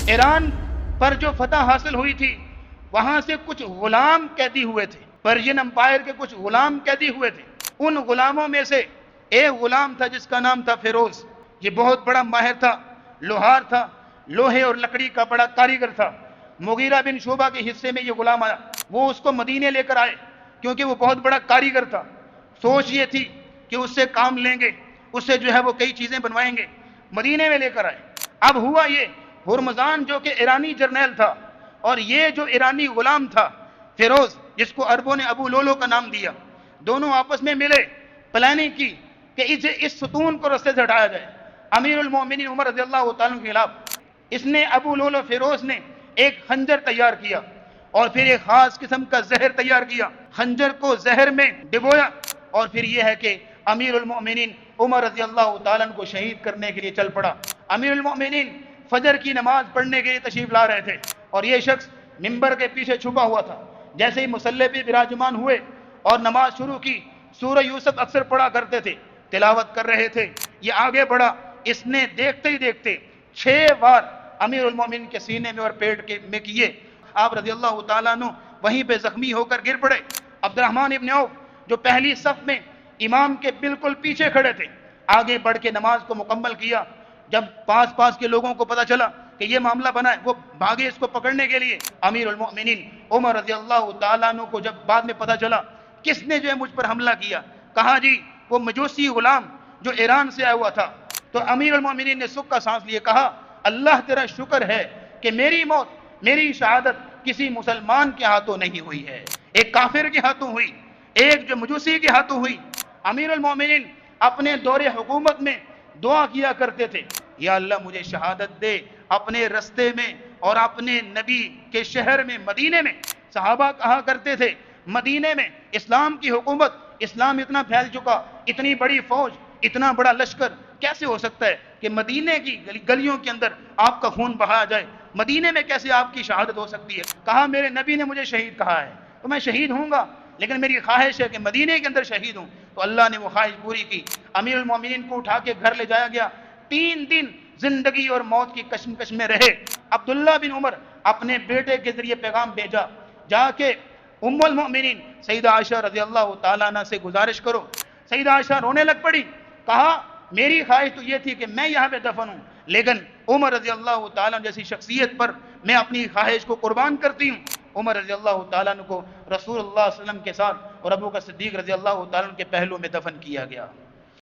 ایران پر جو فتح حاصل ہوئی تھی وہاں سے کچھ غلام قیدی ہوئے تھے، پرشین امپائر کے کچھ غلام قیدی ہوئے تھے۔ ان غلاموں میں سے ایک غلام تھا جس کا نام تھا فیروز۔ یہ بہت بڑا ماہر تھا، لوہار تھا، لوہے اور لکڑی کا بڑا کاریگر تھا۔ مغیرہ بن شعبہ کے حصے میں یہ غلام آیا، وہ اس کو مدینے لے کر آئے کیونکہ وہ بہت بڑا کاریگر تھا۔ سوچ یہ تھی کہ اس سے کام لیں گے، اس سے جو ہے وہ کئی چیزیں بنوائیں گے، مدینے میں لے کر آئے۔ اب ہوا یہ، ہرمزان جو کہ ایرانی جرنیل تھا اور یہ جو ایرانی غلام تھا فیروز، جس کو عربوں نے ابو لولو کا نام دیا، دونوں آپس میں ملے، پلاننگ کی کہ اس ستون کو رستے سے ہٹایا جائے۔ امیر المومنین عمر رضی اللہ تعالیٰ کے خلاف اس نے ابو لولو فیروز نے ایک خنجر تیار کیا اور پھر ایک خاص قسم کا زہر تیار کیا، خنجر کو زہر میں ڈبویا اور پھر یہ ہے کہ امیر المومنین عمر رضی اللہ تعالیٰ کو شہید کرنے کے لیے چل پڑا۔ امیر المومنین فجر کی نماز پڑھنے کے لیے تشریف لا رہے تھے اور یہ شخص منبر کے پیچھے چھپا ہوا تھا۔ جیسے ہی مصلی پہ براجمان ہوئے اور نماز شروع کی، سورہ یوسف اکثر پڑھا کرتے تھے، تلاوت کر رہے تھے، یہ آگے بڑھا، اس نے دیکھتے ہی دیکھتے 6 بار امیر المومنین کے سینے میں اور پیٹ میں کیے۔ آپ رضی اللہ تعالیٰ عنہ وہیں پہ زخمی ہو کر گر پڑے۔ عبد الرحمن ابن عوف جو پہلی صف میں امام کے بالکل پیچھے کھڑے تھے، آگے بڑھ کے نماز کو مکمل کیا۔ جب پاس کے لوگوں کو پتا چلا کہ یہ معاملہ بنا ہے، وہ بھاگے اس کو پکڑنے کے لیے۔ امیر المؤمنین عمر رضی اللہ تعالیٰ عنہ کو جب بعد میں پتا چلا کس نے جو ہے مجھ پر حملہ کیا، کہا جی وہ مجوسی غلام جو ایران سے آیا ہوا تھا، تو امیر المؤمنین نے سکھ کا سانس لیے، کہا اللہ تیرا شکر ہے کہ میری موت، میری شہادت کسی مسلمان کے ہاتھوں نہیں ہوئی ہے، ایک کافر کے ہاتھوں ہوئی، ایک جو مجوسی کے ہاتھوں ہوئی۔ امیر المومنین اپنے دور حکومت میں دعا کیا کرتے تھے، یا اللہ مجھے شہادت دے اپنے رستے میں اور اپنے نبی کے شہر میں، مدینے میں۔ صحابہ کہا کرتے تھے مدینے میں اسلام کی حکومت، اسلام اتنا پھیل چکا، اتنی بڑی فوج، اتنا بڑا لشکر، کیسے ہو سکتا ہے کہ مدینے کی گلیوں کے اندر آپ کا خون بہایا جائے؟ مدینے میں کیسے آپ کی شہادت ہو سکتی ہے؟ کہا میرے نبی نے مجھے شہید کہا ہے تو میں شہید ہوں گا، لیکن میری خواہش ہے کہ مدینے کے اندر شہید ہوں۔ تو اللہ نے وہ خواہش پوری کی۔ امیر المومنین کو اٹھا کے گھر لے جایا گیا، 3 دن زندگی اور موت کی کشمکش میں رہے۔ عبداللہ بن عمر اپنے بیٹے کے ذریعے پیغام بھیجا، جا کے ام المؤمنین سیدہ عائشہ رضی اللہ تعالیٰ عنہ سے گزارش کرو۔ سیدہ عائشہ رونے لگ پڑی، کہا میری خواہش تو یہ تھی کہ میں یہاں پہ دفن ہوں، لیکن عمر رضی اللہ تعالیٰ عنہ جیسی شخصیت پر میں اپنی خواہش کو قربان کرتی ہوں۔ عمر رضی اللہ تعالیٰ عنہ کو رسول اللہ صلی اللہ علیہ وسلم کے ساتھ اور ابو بکر صدیق رضی اللہ تعالیٰ عنہ کے پہلو میں دفن کیا گیا۔